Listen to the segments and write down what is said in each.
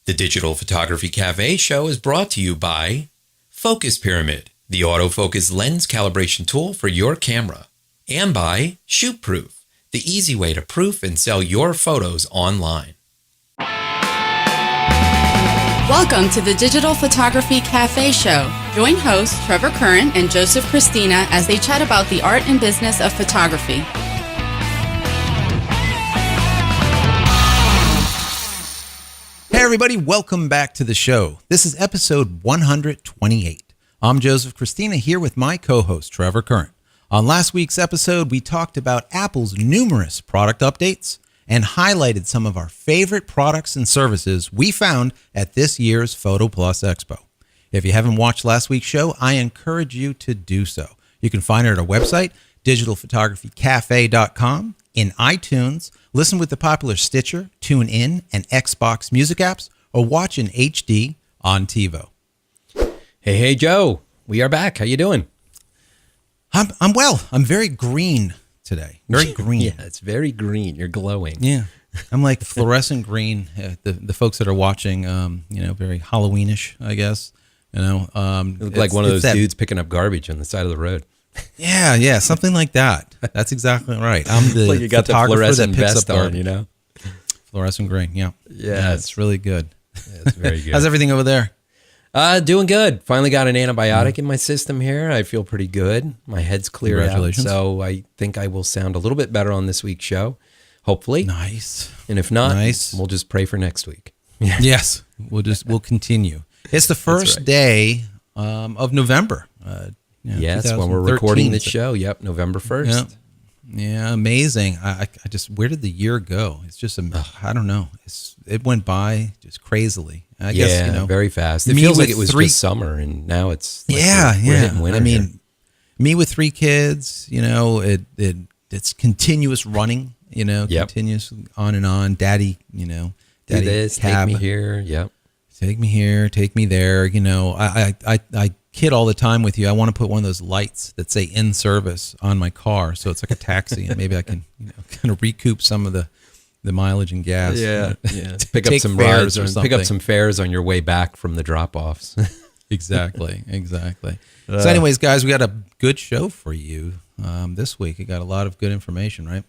The Digital Photography Cafe show is brought to you by Focus Pyramid, the autofocus lens calibration tool for your camera, and by ShootProof, the easy way to proof and sell your photos online. Welcome to the Digital Photography Cafe show. Join hosts Trevor Curran and Joseph Christina as they chat about the art and business of photography. Hey everybody, welcome back to the show. This is episode 128. I'm Joseph Christina here with my co-host Trevor Curran. On last week's episode, we talked about Apple's numerous product updates and highlighted some of our favorite products and services we found at this year's Photo Plus Expo. If you haven't watched last week's show, I encourage you to do so. You can find it at our website, digitalphotographycafe.com, in iTunes, listen with the popular Stitcher, TuneIn, and Xbox music apps, or watch in HD on TiVo. Hey, Joe. We are back. How you doing? I'm well. I'm very green today. Very green. Yeah, it's very green. You're glowing. Yeah. I'm like fluorescent green. The folks that are watching, very Halloweenish, I guess. You look like one of those dudes picking up garbage on the side of the road. Yeah, something like that. That's exactly right. I'm the like you got the fluorescent vest on, Fluorescent green, yeah. Yeah, it's really good. Yeah, it's very good. How's everything over there? Doing good. Finally got an antibiotic in my system here. I feel pretty good. My head's cleared out, so I think I will sound a little bit better on this week's show, hopefully. Nice. And if not, we'll just pray for next week. Yes, we'll continue. It's the first day of November. Yes, when we're recording this show. Yep, November 1st. Yeah, amazing. I just, where did the year go? It's just, I don't know. It went by just crazily. I guess, very fast. It feels like it was just summer, and now it's like we're hitting winter. I mean, me with 3 kids, it's continuous running, continuous on and on. Daddy, do this, cab. take me here. Yep. Take me here, take me there. I kid all the time with you. I want to put one of those lights that say in service on my car, so it's like a taxi, and maybe I can, kind of recoup some of the mileage and gas. Yeah. Pick up some rides or pick up some fares on your way back from the drop-offs. Exactly. So, anyways, guys, we got a good show for you this week. We got a lot of good information, right?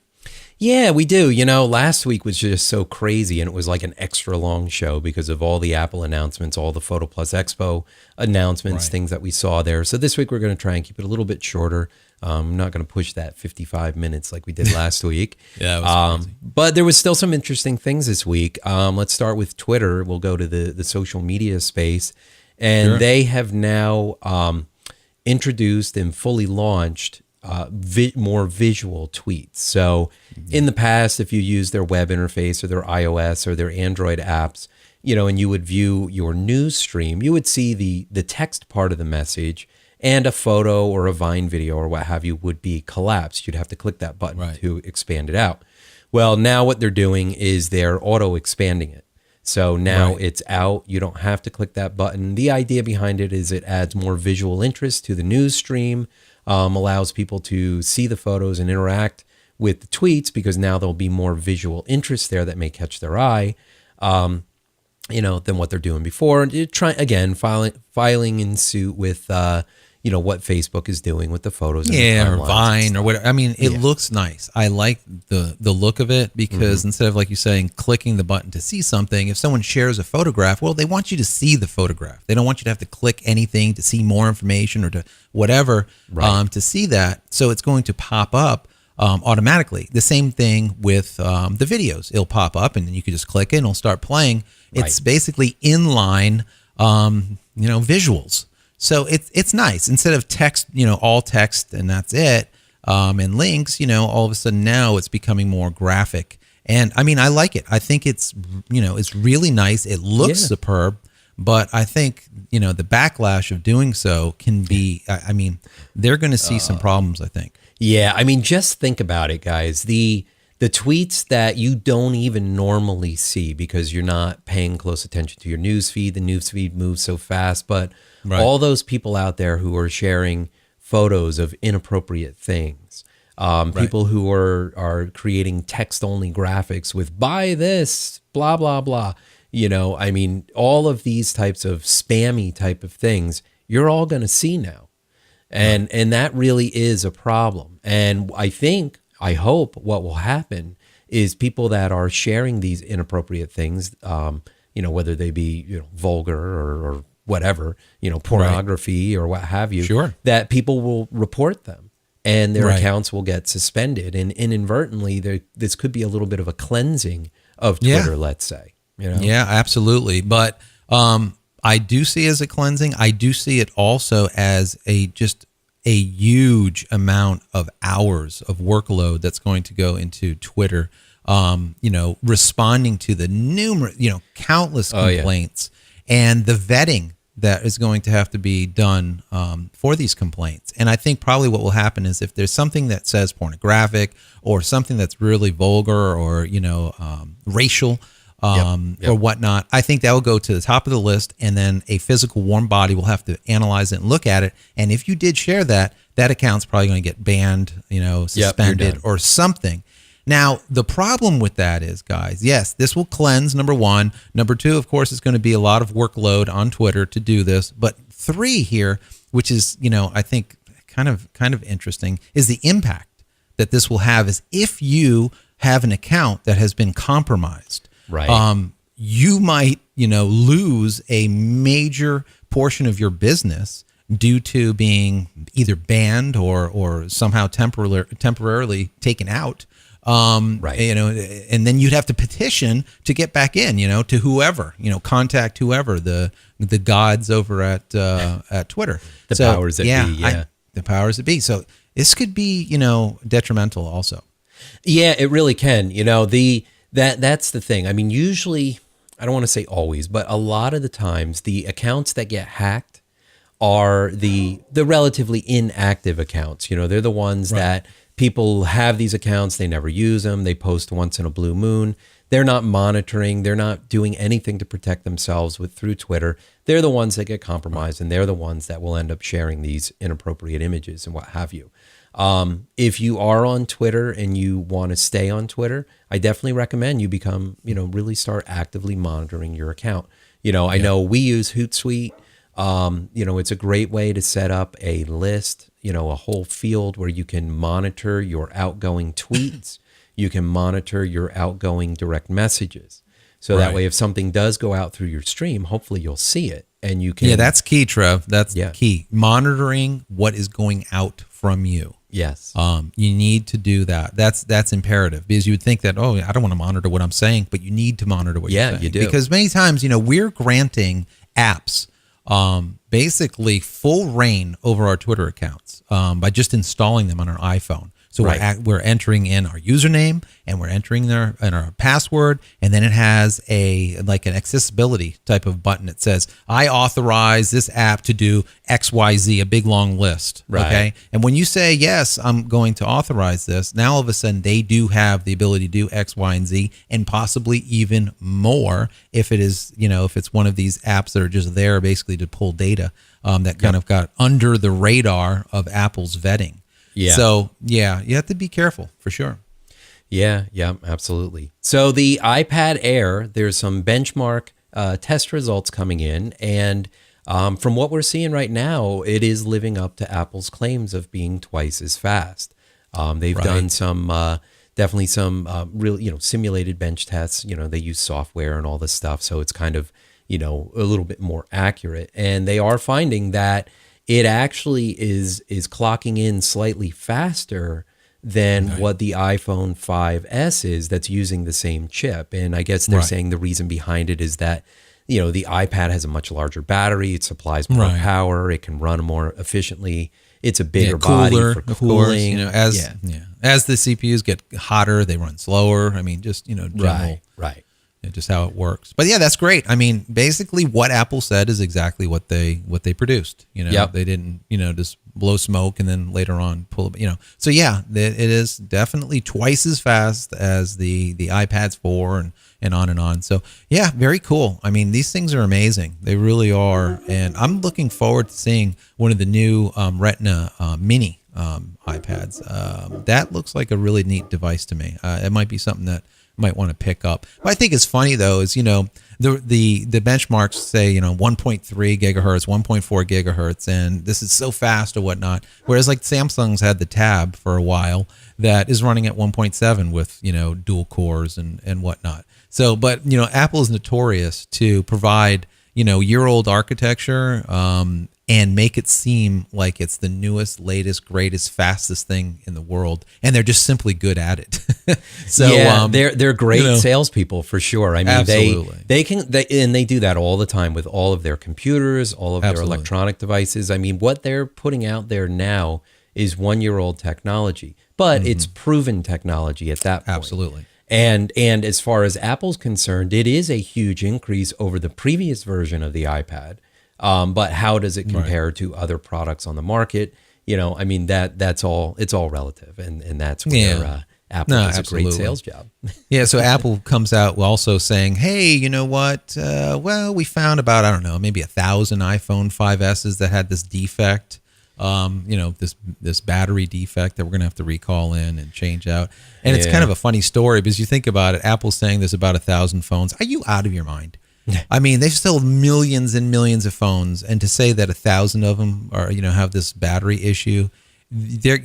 Yeah, we do. Last week was just so crazy, and it was like an extra long show because of all the Apple announcements, all the Photo Plus Expo announcements, things that we saw there. So this week we're going to try and keep it a little bit shorter. I'm not going to push that 55 minutes like we did last week. Yeah, it was crazy. But there was still some interesting things this week. Let's start with Twitter. We'll go to the social media space. And they have now introduced and fully launched more visual tweets. So in the past, if you use their web interface or their iOS or their Android apps, and you would view your news stream, you would see the text part of the message, and a photo or a Vine video or what have you would be collapsed. You'd have to click that button to expand it out. Well, now what they're doing is they're auto expanding it. So now it's out. You don't have to click that button. The idea behind it is it adds more visual interest to the news stream, allows people to see the photos and interact with the tweets because now there'll be more visual interest there that may catch their eye, than what they're doing before. Filing in suit with, what Facebook is doing with the photos. Or Vine or whatever. I mean, it looks nice. I like the look of it because instead of, like you're saying, clicking the button to see something, if someone shares a photograph, well, they want you to see the photograph. They don't want you to have to click anything to see more information or to whatever to see that. So it's going to pop up automatically. The same thing with the videos. It'll pop up and then you can just click it and it'll start playing. It's basically inline, visuals. So it's nice. Instead of text, all text and that's it, and links, all of a sudden now it's becoming more graphic. And I mean, I like it. I think it's really nice. It looks superb, but I think, the backlash of doing so can be, they're going to see some problems, I think. Yeah. I mean, just think about it, guys. The tweets that you don't even normally see because you're not paying close attention to your news feed. The news feed moves so fast, but all those people out there who are sharing photos of inappropriate things, people who are creating text-only graphics with "buy this," blah blah blah. I mean, all of these types of spammy type of things, you're all going to see now. And that really is a problem. And I hope what will happen is people that are sharing these inappropriate things, whether they be, vulgar or whatever, pornography or what have you, Sure. that people will report them and their Right. accounts will get suspended. And inadvertently, this could be a little bit of a cleansing of Twitter, let's say. Yeah, absolutely. But I do see it as a cleansing. I do see it also as just a huge amount of hours of workload that's going to go into Twitter. Responding to the numerous, countless complaints and the vetting that is going to have to be done for these complaints. And I think probably what will happen is if there's something that says pornographic or something that's really vulgar or, racial or whatnot, I think that will go to the top of the list, and then a physical warm body will have to analyze it and look at it. And if you did share that account's probably going to get banned, suspended or something. Now, the problem with that is, guys, yes, this will cleanse, number one. Number two, of course, it's going to be a lot of workload on Twitter to do this. But three here, which is, I think kind of interesting, is the impact that this will have is if you have an account that has been compromised, right? You might, lose a major portion of your business due to being either banned or somehow temporarily taken out. Right. And then you'd have to petition to get back in, to whoever, contact whoever, the gods over at Twitter. The powers that be, the powers that be. So this could be, detrimental also. Yeah, it really can. That's the thing. I mean, usually, I don't want to say always, but a lot of the times the accounts that get hacked are the relatively inactive accounts. They're the ones that people have these accounts, they never use them, they post once in a blue moon. They're not monitoring, they're not doing anything to protect themselves through Twitter. They're the ones that get compromised, and they're the ones that will end up sharing these inappropriate images and what have you. If you are on Twitter and you want to stay on Twitter, I definitely recommend you become, really start actively monitoring your account. I know we use Hootsuite. It's a great way to set up a list, a whole field where you can monitor your outgoing tweets. You can monitor your outgoing direct messages. So that way, if something does go out through your stream, hopefully you'll see it and you can. Yeah, that's key, Trev. That's key. Monitoring what is going out from you. Yes. You need to do that. That's imperative, because you would think that, I don't want to monitor what I'm saying, but you need to monitor what you're saying. Yeah, you do. Because many times, we're granting apps basically full reign over our Twitter accounts by just installing them on our iPhone. So we're entering in our username and we're entering in our password, and then it has an accessibility type of button that says, I authorize this app to do XYZ, a big long list. Right. Okay. And when you say, yes, I'm going to authorize this, now all of a sudden they do have the ability to do X, Y, and Z, and possibly even more if it is, if it's one of these apps that are just there basically to pull data that kind of got under the radar of Apple's vetting. Yeah. So, you have to be careful for sure. Yeah, absolutely. So the iPad Air, there's some benchmark test results coming in. And from what we're seeing right now, it is living up to Apple's claims of being twice as fast. They've done some, definitely some real, simulated bench tests. They use software and all this stuff. So it's kind of, a little bit more accurate. And they are finding that it actually is clocking in slightly faster than what the iPhone 5S is that's using the same chip. And I guess they're saying the reason behind it is that, the iPad has a much larger battery. It supplies more power. It can run more efficiently. It's a bigger cooler, body for cooling. As the CPUs get hotter, they run slower. I mean, just, general. Right. Just how it works. But yeah, that's great. I mean, basically what Apple said is exactly what they produced. They didn't, just blow smoke and then later on pull it, So yeah, it is definitely twice as fast as the iPads 4 and on and on. So yeah, very cool. I mean, these things are amazing. They really are. And I'm looking forward to seeing one of the new Retina mini iPads. That looks like a really neat device to me. It might be something that might want to pick up. What I think is funny though is, the benchmarks say 1.3 gigahertz, 1.4 gigahertz, and this is so fast or whatnot. Whereas like Samsung's had the Tab for a while that is running at 1.7 with dual cores and whatnot. So, but Apple is notorious to provide year-old architecture and make it seem like it's the newest, latest, greatest, fastest thing in the world, and they're just simply good at it. So yeah, they're great salespeople for sure. I mean, absolutely. they do that all the time with all of their computers, all of their electronic devices. I mean, what they're putting out there now is 1-year-old technology, but it's proven technology at that point. Absolutely. And as far as Apple's concerned, it is a huge increase over the previous version of the iPad. But how does it compare to other products on the market? I mean, it's all relative, and that's where Apple does a great sales job. Yeah, so Apple comes out also saying, hey, you know what? Well, we found about, I don't know, maybe 1,000 iPhone 5S's that had this defect. This battery defect that we're going to have to recall in and change out. And it's kind of a funny story because you think about it, Apple's saying there's about 1,000 phones. Are you out of your mind? I mean, they've sold millions and millions of phones, and to say that 1,000 of them are, have this battery issue, they're,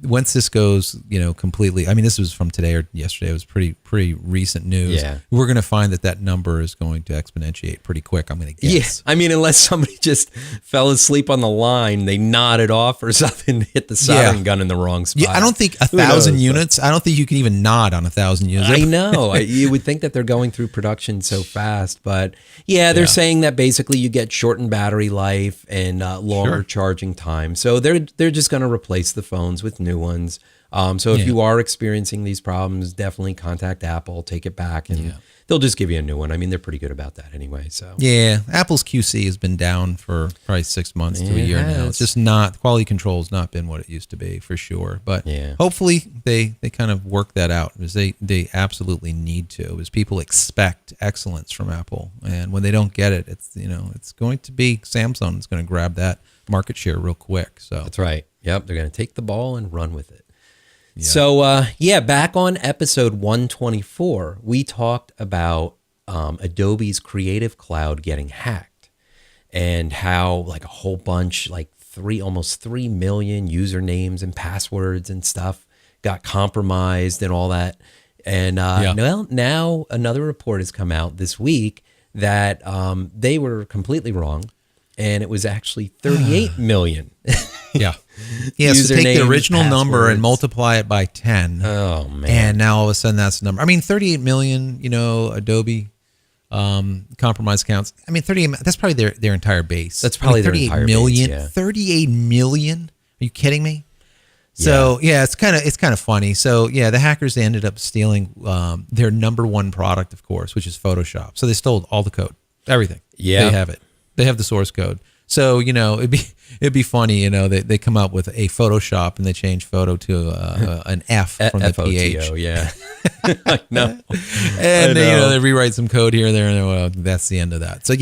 once this goes, completely, I mean, this was from today or yesterday, it was pretty recent news. Yeah. We're going to find that number is going to exponentiate pretty quick, I'm going to guess. Yeah. I mean, unless somebody just fell asleep on the line, they nodded off or something, hit the soldering gun in the wrong spot. Yeah, I don't think 1,000 units, I don't think you can even nod on 1,000 units. I know. You would think that they're going through production so fast, but they're saying that basically you get shortened battery life and longer charging time. So they're just going to replace the phones with new ones. So if you are experiencing these problems, definitely contact Apple, take it back, and they'll just give you a new one. I mean, they're pretty good about that anyway. So yeah, Apple's QC has been down for probably 6 months to a year now. It's just not, quality control has not been what it used to be for sure. But hopefully they kind of work that out, because they absolutely need to, because people expect excellence from Apple, and when they don't get it, it's it's going to be Samsung that's going to grab that market share real quick. So that's right. Yep, they're going to take the ball and run with it. Yeah. So, back on episode 124, we talked about Adobe's Creative Cloud getting hacked, and how like a whole bunch, like almost 3 million usernames and passwords and stuff got compromised and all that. And now another report has come out this week that they were completely wrong, and it was actually 38 million. Yeah. So take the original number and multiply it by 10. Oh, man. And now all of a sudden that's the number. I mean, 38 million, Adobe compromised accounts. I mean, 38, that's probably their entire base. That's probably their entire base, 38 million? Are you kidding me? So, it's kind of funny. So, the hackers, they ended up stealing their number one product, of course, which is Photoshop. So they stole all the code, everything. Yeah. They have it. They have the source code. So, it'd be funny, they come up with a Photoshop and they change photo to an F from the PH. Yeah. I know. And they rewrite some code here, there, and that's the end of that. So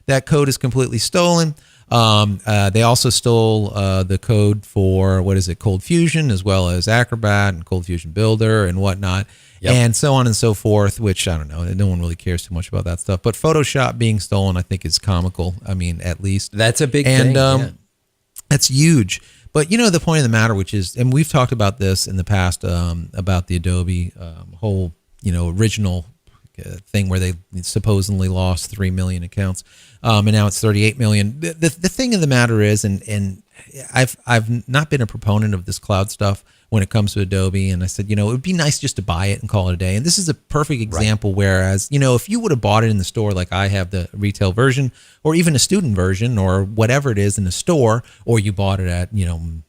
that code is completely stolen. They also stole the code for, Cold Fusion, as well as Acrobat and Cold Fusion Builder and whatnot. And so on and so forth, which I don't know. No one really cares too much about that stuff. But Photoshop being stolen, I think, is comical. I mean, at least. That's a big thing. And that's huge. But, the point of the matter, which is, and we've talked about this in the past, about the Adobe whole, original thing where they supposedly lost 3 million accounts. And now it's 38 million. The thing of the matter is, and I've not been a proponent of this cloud stuff when it comes to Adobe, and I said, it would be nice just to buy it and call it a day. And this is a perfect example. Whereas, if you would have bought it in the store, like I have the retail version, or even a student version, or whatever it is in the store, or you bought it at,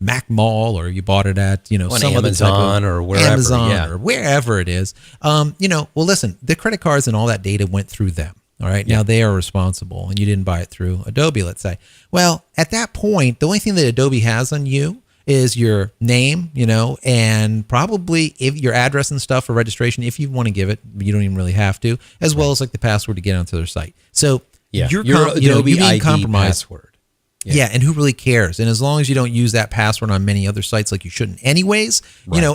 Mac Mall, or you bought it at, some Amazon other type of or wherever, Amazon or wherever it is. Well, listen, the credit cards and all that data went through them. All right. Now they are responsible, and you didn't buy it through Adobe, let's say. Well, at that point, the only thing that Adobe has on you is your name, and probably if your address and stuff for registration, if you want to give it, you don't even really have to, as well as like the password to get onto their site. So your Adobe you're being ID compromised. password. Yeah, and who really cares? And as long as you don't use that password on many other sites like you shouldn't anyways,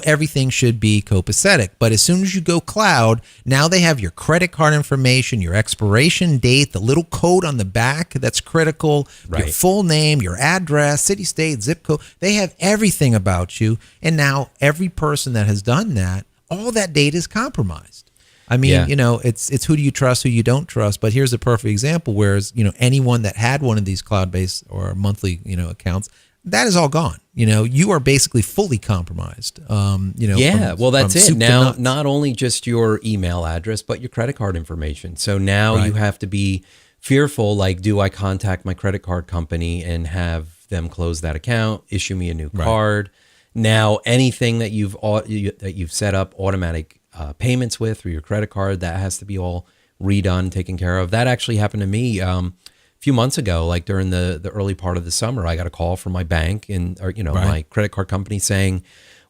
everything should be copacetic. But as soon as you go cloud, now they have your credit card information, your expiration date, the little code on the back that's critical, your full name, your address, city, state, zip code. They have everything about you. And now every person that has done that, all that data is compromised. I mean, it's who do you trust, who you don't trust. But here's a perfect example. Whereas, anyone that had one of these cloud-based or monthly, accounts, that is all gone. You are basically fully compromised. Well, that's it. Now, not only just your email address, but your credit card information. So now you have to be fearful. Like, do I contact my credit card company and have them close that account, issue me a new card? Now, anything that you've set up automatic payments with through your credit card, that has to be all redone, taken care of. That actually happened to me a few months ago, like during the early part of the summer. I got a call from my bank my credit card company saying,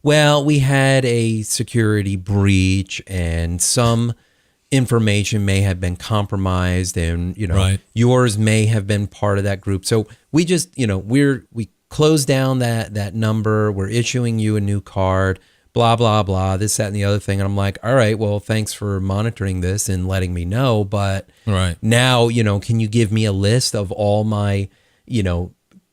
well, we had a security breach and some information may have been compromised and, yours may have been part of that group. So we just, we closed down that number. We're issuing you a new card. Blah, blah, blah, this, that, and the other thing. And I'm like, all right, well, thanks for monitoring this and letting me know. But now, can you give me a list of all my,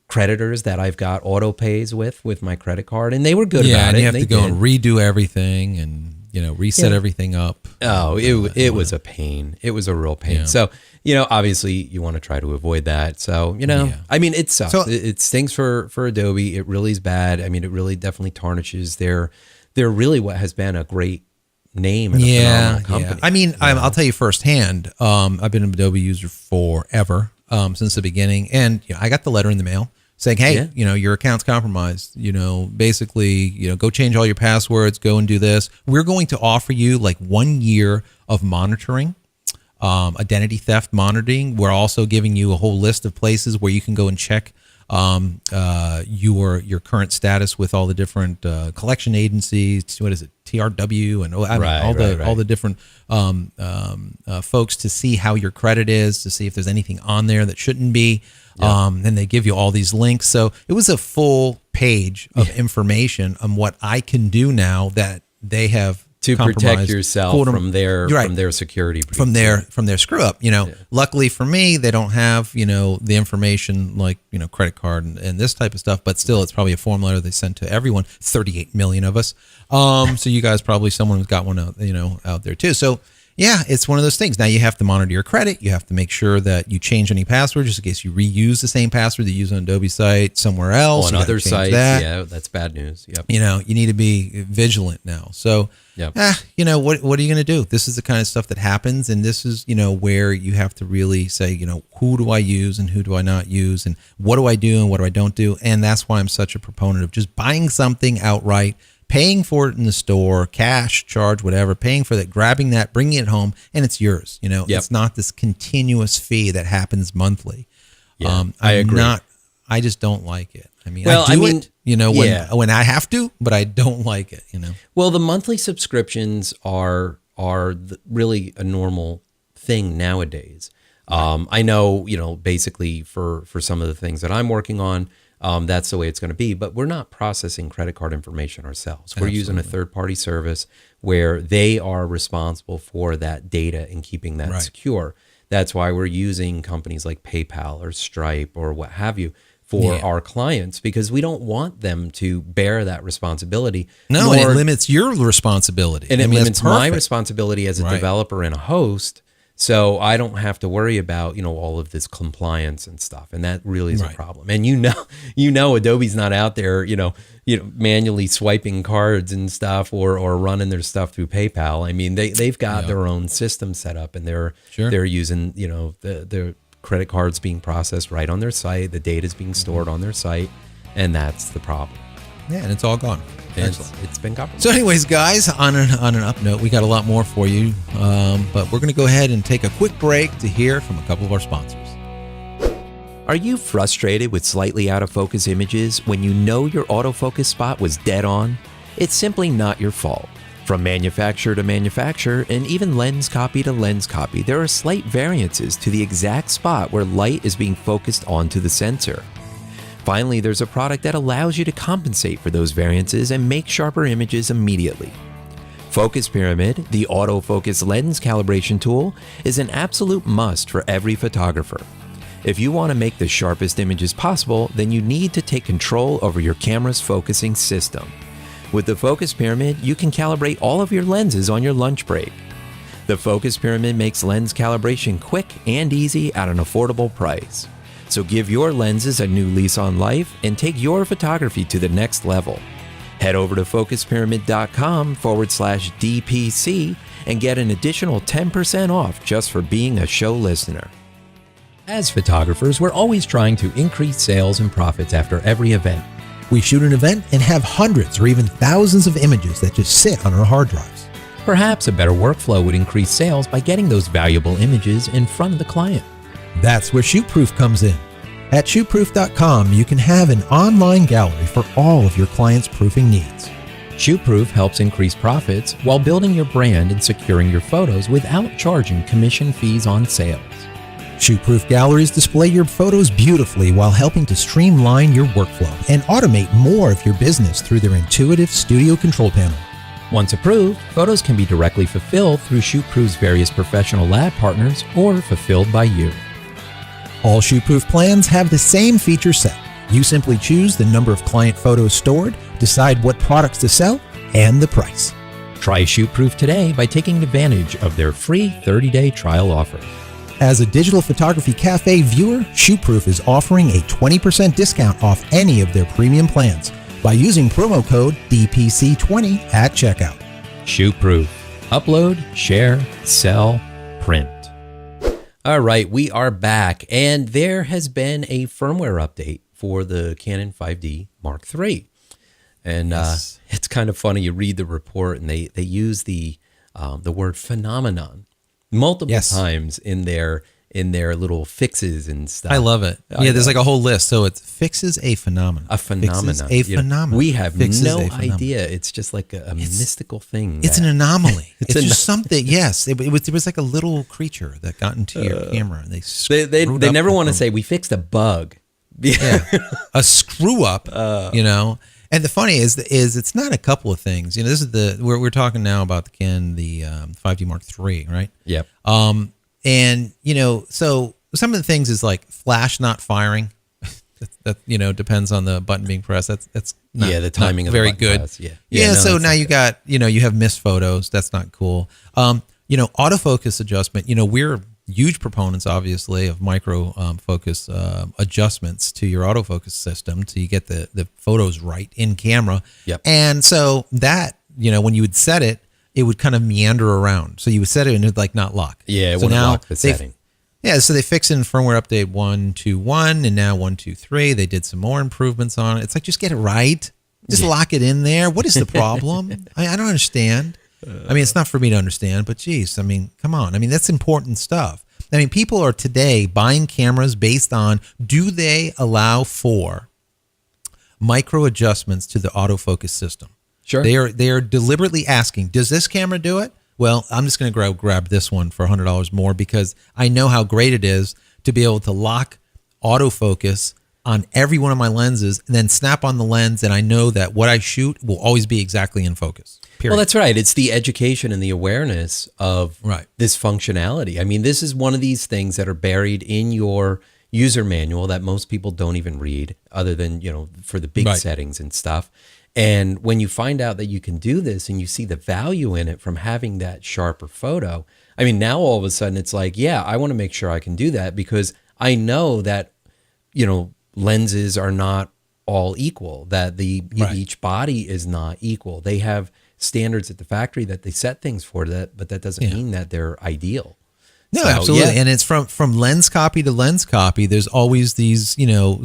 creditors that I've got auto pays with my credit card? And they were good about it. You have to go and redo everything and, reset everything up. Oh, it was a pain. It was a real pain. Yeah. So, obviously you want to try to avoid that. So, I mean, it sucks. So, it stinks for Adobe. It really is bad. I mean, it really definitely tarnishes their really what has been a great name and a phenomenal company. I mean, I'll tell you firsthand, I've been an Adobe user forever, since the beginning. And I got the letter in the mail saying, hey, your account's compromised, basically, go change all your passwords, go and do this. We're going to offer you like 1 year of monitoring, identity theft monitoring. We're also giving you a whole list of places where you can go and check your current status with all the different collection agencies. What is it, TRW, and all the different folks to see how your credit is, to see if there's anything on there that shouldn't be. And they give you all these links. So it was a full page of information on what I can do now that they have to protect yourself from their security breach. from their screw up. Luckily for me, they don't have the information like credit card and this type of stuff, but still it's probably a form letter they sent to everyone, 38 million of us. So you guys probably, someone who's got one out there too. So yeah, it's one of those things. Now you have to monitor your credit. You have to make sure that you change any password just in case you reuse the same password that you use on Adobe site somewhere else. On other sites, that's bad news. Yep. You need to be vigilant now. So, what are you going to do? This is the kind of stuff that happens, and this is, where you have to really say, who do I use and who do I not use, and what do I do and what do I don't do? And that's why I'm such a proponent of just buying something outright, paying for it in the store, cash, charge, whatever, paying for that, grabbing that, bringing it home, and it's yours. It's not this continuous fee that happens monthly. Yeah, I agree. I just don't like it. I mean, I do it, when I have to, but I don't like it, Well, the monthly subscriptions are really a normal thing nowadays. I know, basically for some of the things that I'm working on, that's the way it's going to be, but we're not processing credit card information ourselves. We're using a third-party service where they are responsible for that data and keeping that secure. That's why we're using companies like PayPal or Stripe or what have you for our clients, because we don't want them to bear that responsibility. No, and it limits your responsibility. And it limits my responsibility as a developer and a host. So I don't have to worry about, all of this compliance and stuff. And that really is a problem. And Adobe's not out there, manually swiping cards and stuff or running their stuff through PayPal. I mean, they've got their own system set up, and they're using, the credit cards being processed right on their site. The data is being stored on their site, and that's the problem. Yeah, and it's all gone. It's been covered. So anyways, guys, on an up note, we got a lot more for you, but we're going to go ahead and take a quick break to hear from a couple of our sponsors. Are you frustrated with slightly out of focus images when you know your autofocus spot was dead on? It's simply not your fault. From manufacturer to manufacturer, and even lens copy to lens copy, there are slight variances to the exact spot where light is being focused onto the sensor. Finally, there's a product that allows you to compensate for those variances and make sharper images immediately. Focus Pyramid, the autofocus lens calibration tool, is an absolute must for every photographer. If you want to make the sharpest images possible, then you need to take control over your camera's focusing system. With the Focus Pyramid, you can calibrate all of your lenses on your lunch break. The Focus Pyramid makes lens calibration quick and easy at an affordable price. So give your lenses a new lease on life and take your photography to the next level. Head over to focuspyramid.com/DPC and get an additional 10% off just for being a show listener. As photographers, we're always trying to increase sales and profits after every event. We shoot an event and have hundreds or even thousands of images that just sit on our hard drives. Perhaps a better workflow would increase sales by getting those valuable images in front of the client. That's where ShootProof comes in. At shootproof.com, you can have an online gallery for all of your clients' proofing needs. ShootProof helps increase profits while building your brand and securing your photos without charging commission fees on sales. ShootProof galleries display your photos beautifully while helping to streamline your workflow and automate more of your business through their intuitive studio control panel. Once approved, photos can be directly fulfilled through ShootProof's various professional lab partners or fulfilled by you. All ShootProof plans have the same feature set. You simply choose the number of client photos stored, decide what products to sell, and the price. Try ShootProof today by taking advantage of their free 30-day trial offer. As a Digital Photography Cafe viewer, ShootProof is offering a 20% discount off any of their premium plans by using promo code DPC20 at checkout. ShootProof. Upload, share, sell, print. All right, we are back, and there has been a firmware update for the Canon 5D Mark III. And Yes. it's kind of funny. You read the report, and they use the word phenomenon multiple Yes. times in their little fixes and stuff. I love it. Yeah, there's like a whole list. So it fixes a phenomenon. A phenomenon. Fixes a phenomenon. We have Fixes no a phenomenon. idea. It's just like a mystical thing. It's an anomaly. It's It's an- just something. Yes, it was like a little creature that got into your camera, and They screwed up never the want to phone. say we fixed a bug. Yeah, a screw up. And the funny is it's not a couple of things. This is we're talking now about the Canon, the 5D Mark III, right? Yep. And so some of the things is like flash not firing. that depends on the button being pressed. That's not, The timing not of the very button good. press. Yeah. Yeah. no, So that's now not you good. got you have missed photos. That's not cool. Autofocus adjustment. We're huge proponents, obviously, of micro focus adjustments to your autofocus system, so you get the photos right in camera. Yep. And so that when you would set it, it would kind of meander around. So you would set it and it would like not lock. Yeah, it so wouldn't now lock the setting. Yeah, so they fixed it in firmware update 1.2.1 and now 1.2.3. They did some more improvements on it. It's like, just get it right. Just lock it in there. What is the problem? I don't understand. It's not for me to understand, but geez, come on. That's important stuff. People are today buying cameras based on, do they allow for micro adjustments to the autofocus system? Sure. They are deliberately asking, does this camera do it? Well, I'm just going to grab this one for $100 more because I know how great it is to be able to lock autofocus on every one of my lenses and then snap on the lens, and I know that what I shoot will always be exactly in focus. Period. Well, that's right. It's the education and the awareness of this functionality. This is one of these things that are buried in your user manual that most people don't even read, other than, for the big settings and stuff. And when you find out that you can do this and you see the value in it from having that sharper photo, now all of a sudden it's like, yeah, I want to make sure I can do that because I know that, lenses are not all equal, that each body is not equal. They have standards at the factory that they set things for that, but that doesn't mean that they're ideal. No, So, absolutely. yeah. And it's from lens copy to lens copy. There's always these,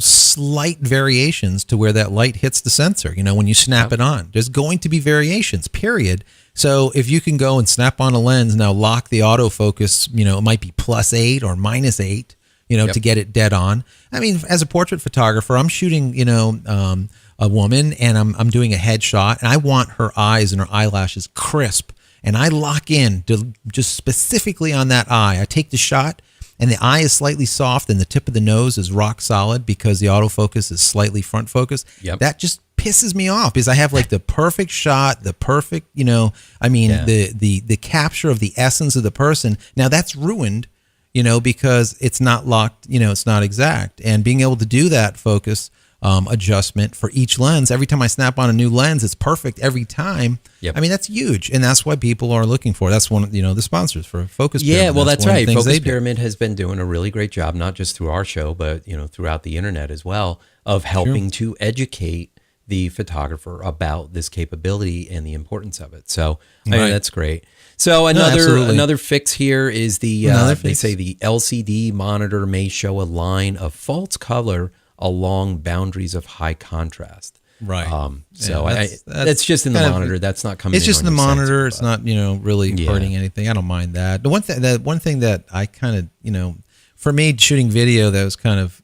slight variations to where that light hits the sensor, when you snap it on. There's going to be variations, period. So if you can go and snap on a lens, now lock the autofocus, it might be +8 or -8, to get it dead on. As a portrait photographer, I'm shooting, a woman and I'm doing a headshot and I want her eyes and her eyelashes crisp. And I lock in to just specifically on that eye. I take the shot and the eye is slightly soft and the tip of the nose is rock solid because the autofocus is slightly front focus, that just pisses me off because I have like the perfect shot, the perfect, the capture of the essence of the person. Now that's ruined, because it's not locked, it's not exact. And being able to do that focus adjustment for each lens, every time I snap on a new lens, it's perfect every time. I mean, that's huge. And that's what people are looking for. That's one of, the sponsors for Focus Pyramid. Yeah, well, that's right. Focus Pyramid has been doing a really great job, not just through our show, but, throughout the internet as well, of helping to educate the photographer about this capability and the importance of it. So I mean, that's great. So another fix here is they say the LCD monitor may show a line of false color along boundaries of high contrast. Right. That's just in the monitor. That's not coming. It's just in the monitor. It's not really hurting anything. I don't mind that. The one thing that I kind of for me shooting video that was kind of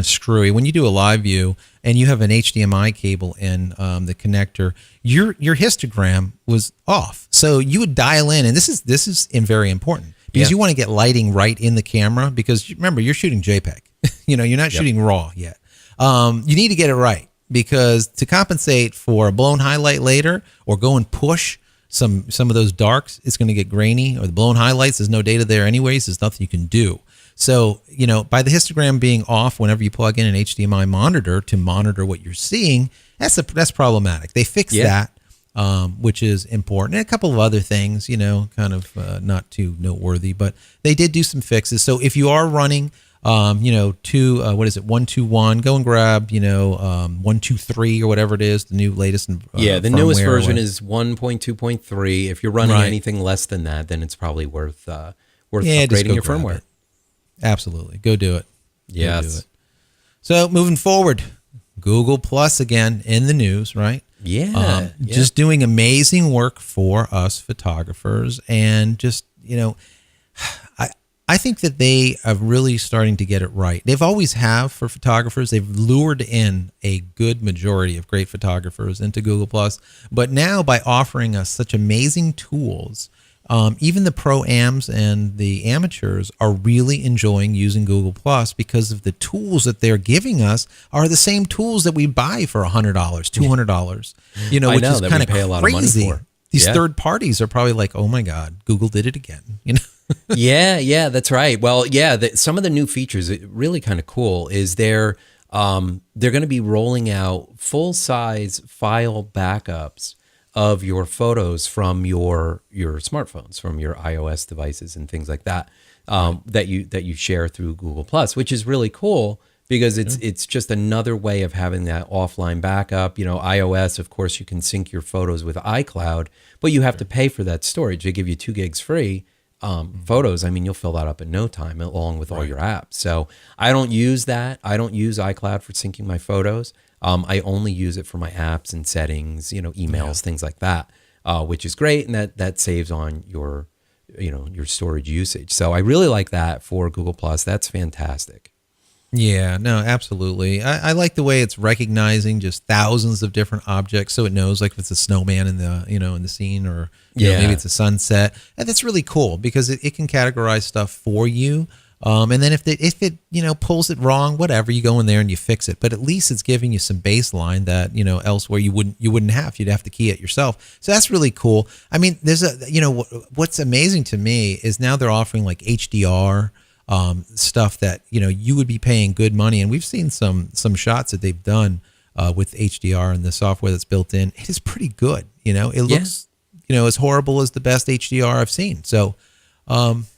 screwy when you do a live view and you have an HDMI cable in the connector, your histogram was off. So you would dial in, and this is very important because you want to get lighting right in the camera because remember you're shooting JPEG. You're not shooting RAW yet. You need to get it right because to compensate for a blown highlight later or go and push some of those darks, it's going to get grainy, or the blown highlights, there's no data there anyways. There's nothing you can do. So, by the histogram being off whenever you plug in an HDMI monitor to monitor what you're seeing, that's problematic. They fixed that, which is important. And a couple of other things, not too noteworthy, but they did do some fixes. So if you are running, 121, go and grab, 123 or whatever it is, the new latest. The newest version is 1.2.3. If you're running anything less than that, then it's probably worth upgrading your firmware. It. Absolutely. Go do it. Yes. Go do it. So moving forward, Google Plus again in the news, right? Just doing amazing work for us photographers. And just, I think that they are really starting to get it right. They've always have for photographers. They've lured in a good majority of great photographers into Google Plus. But now by offering us such amazing tools, even the pro-ams and the amateurs are really enjoying using Google Plus because of the tools that they're giving us are the same tools that we buy for $100, $200, which is kind of crazy. These third parties are probably like, oh my God, Google did it again. Yeah, that's right. Well, some of the new features, really kind of cool, is they're going to be rolling out full-size file backups of your photos from your smartphones, from your iOS devices and things like that, that you share through Google Plus, which is really cool because it's just another way of having that offline backup. iOS, of course, you can sync your photos with iCloud, but you have to pay for that storage. They give you 2 gigs free. Photos, you'll fill that up in no time along with all your apps. So I don't use that. I don't use iCloud for syncing my photos. I only use it for my apps and settings, emails, things like that, which is great. And that saves on your storage usage. So I really like that for Google Plus. That's fantastic. Yeah, no, absolutely. I like the way it's recognizing just thousands of different objects, so it knows like if it's a snowman in the in the scene, or maybe it's a sunset. And that's really cool because it can categorize stuff for you. And then if it pulls it wrong, whatever, you go in there and you fix it. But at least it's giving you some baseline that elsewhere you wouldn't have. You'd have to key it yourself. So that's really cool. There's what's amazing to me is now they're offering like HDR. Stuff that you would be paying good money, and we've seen some shots that they've done with HDR and the software that's built in. It is pretty good. It looks as horrible as the best HDR I've seen. So again,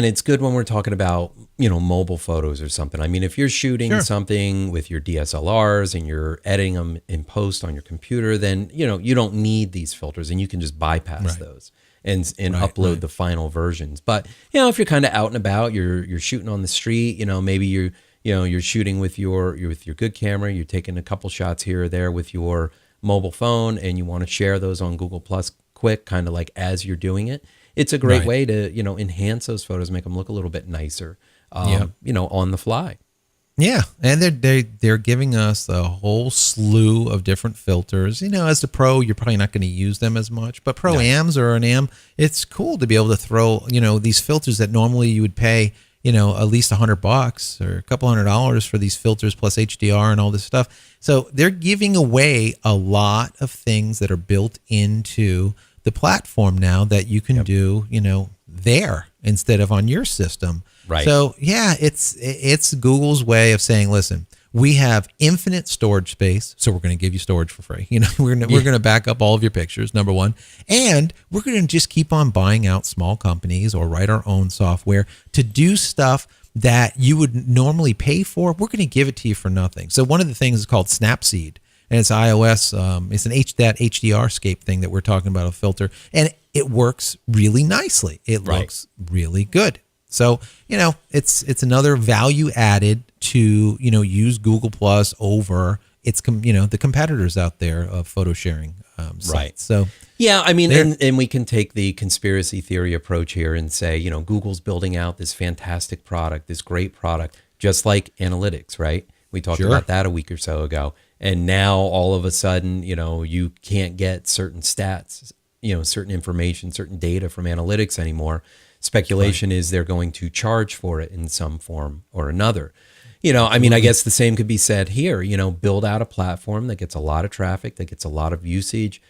it's good when we're talking about mobile photos or something. If you're shooting something with your DSLRs and you're editing them in post on your computer, then you don't need these filters and you can just bypass those and upload the final versions. But if you're kind of out and about, you're shooting on the street, maybe you're shooting with your good camera, you're taking a couple shots here or there with your mobile phone, and you want to share those on Google Plus quick, kind of like as you're doing it. It's a great way to enhance those photos, make them look a little bit nicer, on the fly. Yeah, and they're giving us a whole slew of different filters. As the pro, you're probably not going to use them as much, but pro-ams or an am, it's cool to be able to throw these filters that normally you would pay at least $100 or a couple $100 for these filters plus HDR and all this stuff. So they're giving away a lot of things that are built into the platform now that you can do there instead of on your system. Right. So yeah, it's Google's way of saying, listen, we have infinite storage space, so we're going to give you storage for free. We're going to back up all of your pictures, number one, and we're going to just keep on buying out small companies or write our own software to do stuff that you would normally pay for. We're going to give it to you for nothing. So one of the things is called Snapseed, and it's iOS. It's that HDRscape thing that we're talking about, a filter, and it works really nicely. It looks really good. So, it's another value added to, use Google Plus over its, the competitors out there of photo sharing sites. Right. So, yeah, I mean, and we can take the conspiracy theory approach here and say, Google's building out this fantastic product, this great product, just like analytics, right? We talked about that a week or so ago. And now all of a sudden, you can't get certain stats, certain information, certain data from analytics anymore. Speculation is they're going to charge for it in some form or another. I guess the same could be said here, build out a platform that gets a lot of traffic, that gets a lot of usage,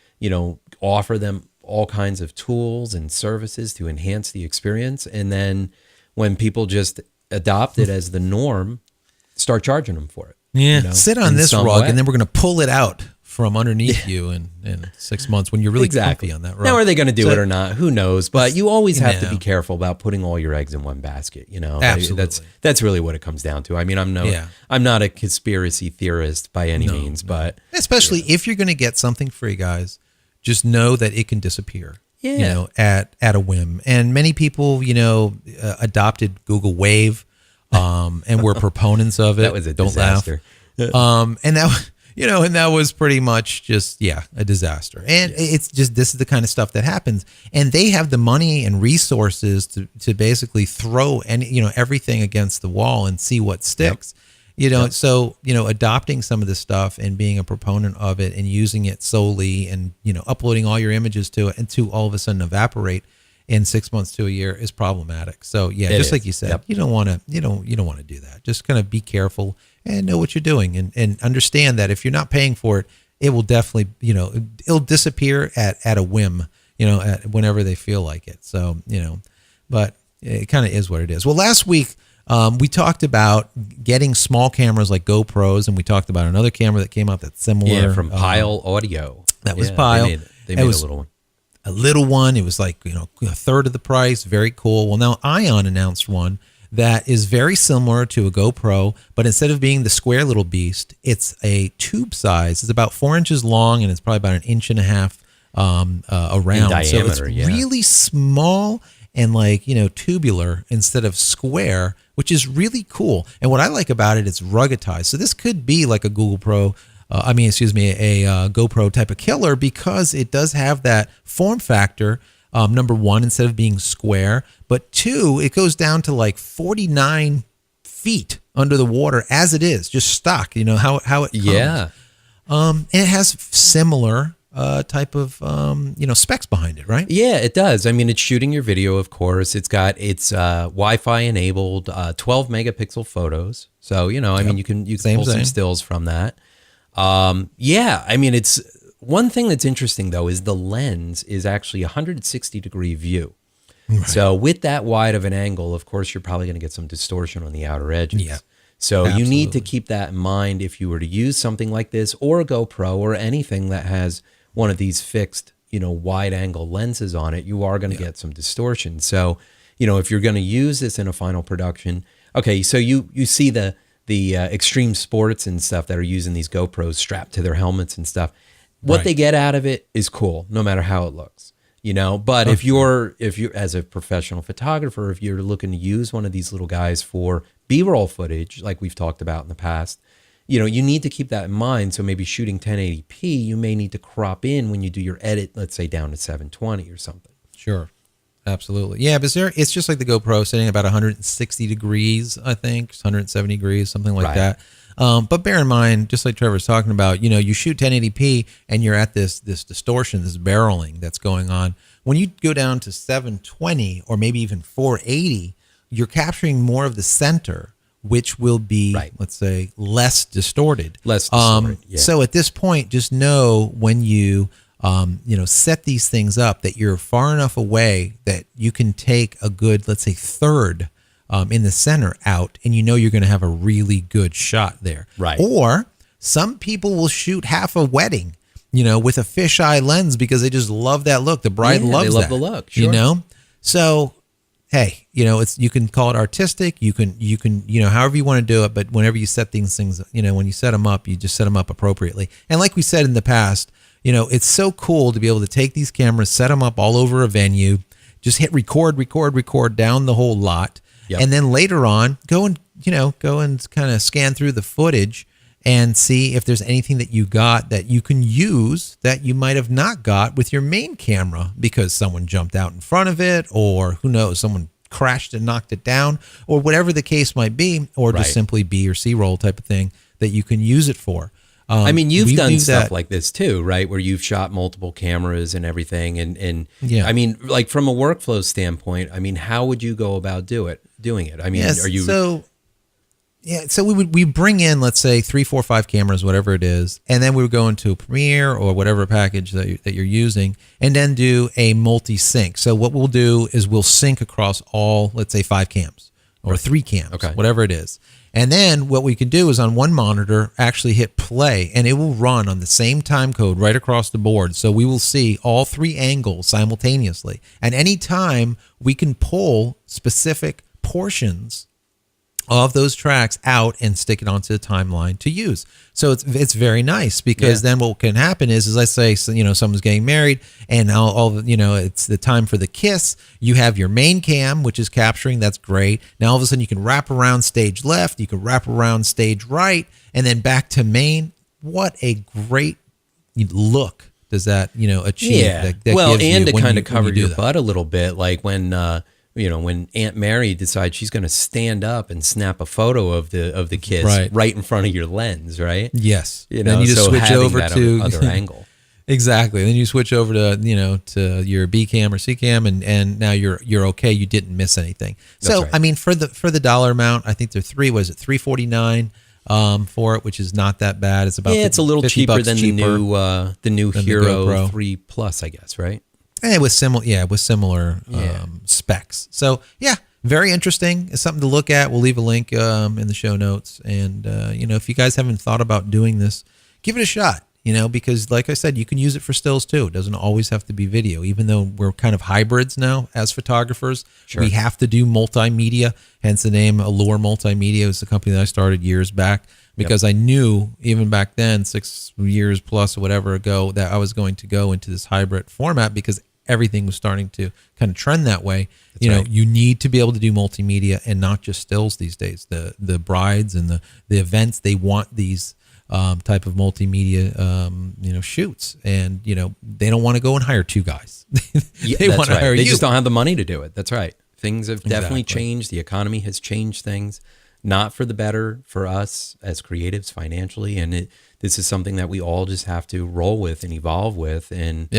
offer them all kinds of tools and services to enhance the experience. And then when people just adopt it as the norm, start charging them for it. Yeah. Sit on this rug way. and then we're going to pull it out from underneath you in 6 months when you're really comfy on that rug. Now, are they going to do it or not? Who knows? But you always have to be careful about putting all your eggs in one basket. Absolutely. That's really what it comes down to. I mean, I'm not a conspiracy theorist by any means, but especially if you're going to get something free, guys, just know that it can disappear. Yeah. At a whim. And many people, adopted Google Wave, and were proponents of it. That was a disaster. And that was pretty much just, a disaster. And it's just, this is the kind of stuff that happens. And they have the money and resources to basically throw everything against the wall and see what sticks. So, adopting some of this stuff and being a proponent of it and using it solely and, uploading all your images to it and to all of a sudden evaporate in 6 months to a year is problematic. So just like you said, you don't want to do that. Just kind of be careful and know what you're doing and understand that if you're not paying for it, it will definitely, it'll disappear at a whim, whenever they feel like it. So, but it kind of is what it is. Well, last week, we talked about getting small cameras like GoPros, and we talked about another camera that came out that's similar. Yeah, from Pile Audio. That was Pile. They made a little one. A little one. It was like, a third of the price. Very cool. Well, now Ion announced one that is very similar to a GoPro, but instead of being the square little beast, it's a tube size. It's about 4 inches long, and it's probably about 1.5 inches around. In diameter, so it's really small and tubular instead of square, which is really cool. And what I like about it, it's ruggedized. So this could be like a GoPro type of killer because it does have that form factor. Number one, instead of being square, but two, it goes down to like 49 feet under the water as it is, just stock. How it comes. Yeah. And it has similar type of specs behind it, right? Yeah, it does. I mean, it's shooting your video, of course. It's got Wi-Fi enabled, 12 megapixel photos. So you can pull some stills from that. I mean, it's one thing that's interesting though is the lens is actually 160 degree view. Right. So with that wide of an angle, of course, you're probably going to get some distortion on the outer edges. Yeah. So you need to keep that in mind if you were to use something like this or a GoPro or anything that has one of these fixed, wide angle lenses on it, you are going to get some distortion. So, if you're going to use this in a final production, okay, so you see the extreme sports and stuff that are using these GoPros strapped to their helmets and stuff. What they get out of it is cool, no matter how it looks, But if you're as a professional photographer, if you're looking to use one of these little guys for B-roll footage, like we've talked about in the past, you need to keep that in mind. So maybe shooting 1080p, you may need to crop in when you do your edit, let's say down to 720 or something. Sure. Absolutely. Yeah, but it's just like the GoPro sitting about 160 degrees, I think, 170 degrees, something like that. But bear in mind, just like Trevor's talking about, you shoot 1080p and you're at this distortion, this barreling that's going on. When you go down to 720 or maybe even 480, you're capturing more of the center, which will be, let's say, less distorted. So at this point, just know when you set these things up that you're far enough away that you can take a good, let's say, third in the center out, and you're going to have a really good shot there. Right. Or some people will shoot half a wedding, with a fisheye lens because they just love that look. The bride loves that. They love the look. Sure. So, hey, you can call it artistic. You can, however you want to do it. But whenever you set things, when you set them up, you just set them up appropriately. And like we said in the past, it's so cool to be able to take these cameras, set them up all over a venue, just hit record down the whole lot. Yep. And then later on, go and kind of scan through the footage and see if there's anything that you got that you can use that you might have not got with your main camera because someone jumped out in front of it, or who knows, someone crashed and knocked it down, or whatever the case might be, or just simply B or C roll type of thing that you can use it for. I mean, you've done stuff like this too, right? Where you've shot multiple cameras and everything. And I mean, like from a workflow standpoint, I mean, how would you go about doing it? I mean, are you... So we bring in, let's say, 3, 4, 5 cameras, whatever it is, and then we would go into Premiere or whatever package that you're using, and then do a multi-sync. So what we'll do is we'll sync across all, let's say, 5 cams or 3 cams, whatever it is. And then what we can do is on one monitor actually hit play, and it will run on the same time code right across the board. So we will see all 3 angles simultaneously. And any time we can pull specific portions of those tracks out and stick it onto the timeline to use. So it's very nice because then what can happen is I say, someone's getting married and it's the time for the kiss. You have your main cam, which is capturing. That's great. Now all of a sudden you can wrap around stage left, you can wrap around stage right, and then back to main. What a great look does that, achieve? Yeah. That and to kind of cover your butt a little bit, like when Aunt Mary decides she's going to stand up and snap a photo of the kids right in front of your lens, right? Yes. Then you just switch over to other angle. Exactly. Then you switch over to to your B cam or C cam, and now you're okay. You didn't miss anything. So I mean, for the dollar amount, I think they're $349 for it, which is not that bad. It's about it's a little cheaper than the new Hero 3 Plus, I guess, right? And with similar specs. So very interesting. It's something to look at. We'll leave a link in the show notes. And if you guys haven't thought about doing this, give it a shot. Because like I said, you can use it for stills too. It doesn't always have to be video. Even though we're kind of hybrids now as photographers, we have to do multimedia. Hence the name Allure Multimedia is the company that I started years back. Because I knew even back then, 6 years plus or whatever ago, that I was going to go into this hybrid format because everything was starting to kind of trend that way. You need to be able to do multimedia and not just stills these days. The brides and the events, they want these type of multimedia shoots, and they don't want to go and hire 2 guys. They want to hire you. They just don't have the money to do it. That's right. Things have definitely changed. The economy has changed things. Not for the better for us as creatives financially. And this is something that we all just have to roll with and evolve with and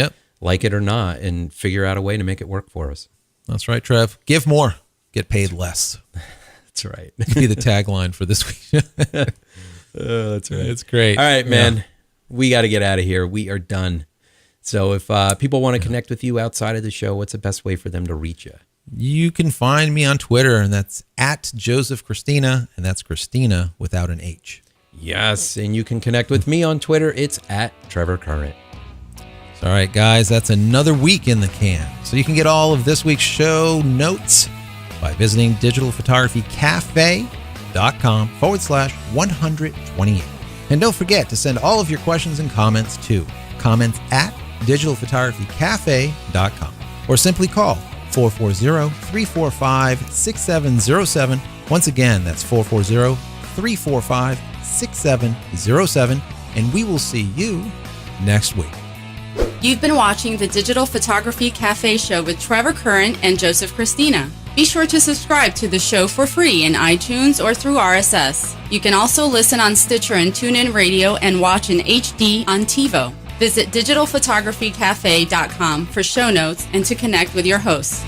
like it or not and figure out a way to make it work for us. That's right, Trev. Give more, get paid less. That's right. That'd be the tagline for this week. That's right. It's great. All right, man. We got to get out of here. We are done. So if people want to connect with you outside of the show, what's the best way for them to reach you? You can find me on Twitter, and that's at Joseph Christina, and that's Christina without an H. Yes, and you can connect with me on Twitter. It's at Trevor Current. All right, guys, that's another week in the can. So you can get all of this week's show notes by visiting digitalphotographycafe.com/128. And don't forget to send all of your questions and comments to comments@digitalphotographycafe.com or simply call 440-345-6707. Once again, that's 440-345-6707. And we will see you next week. You've been watching the Digital Photography Cafe Show with Trevor Curran and Joseph Christina. Be sure to subscribe to the show for free in iTunes or through RSS. You can also listen on Stitcher and TuneIn Radio and watch in HD on TiVo. Visit digitalphotographycafe.com for show notes and to connect with your hosts.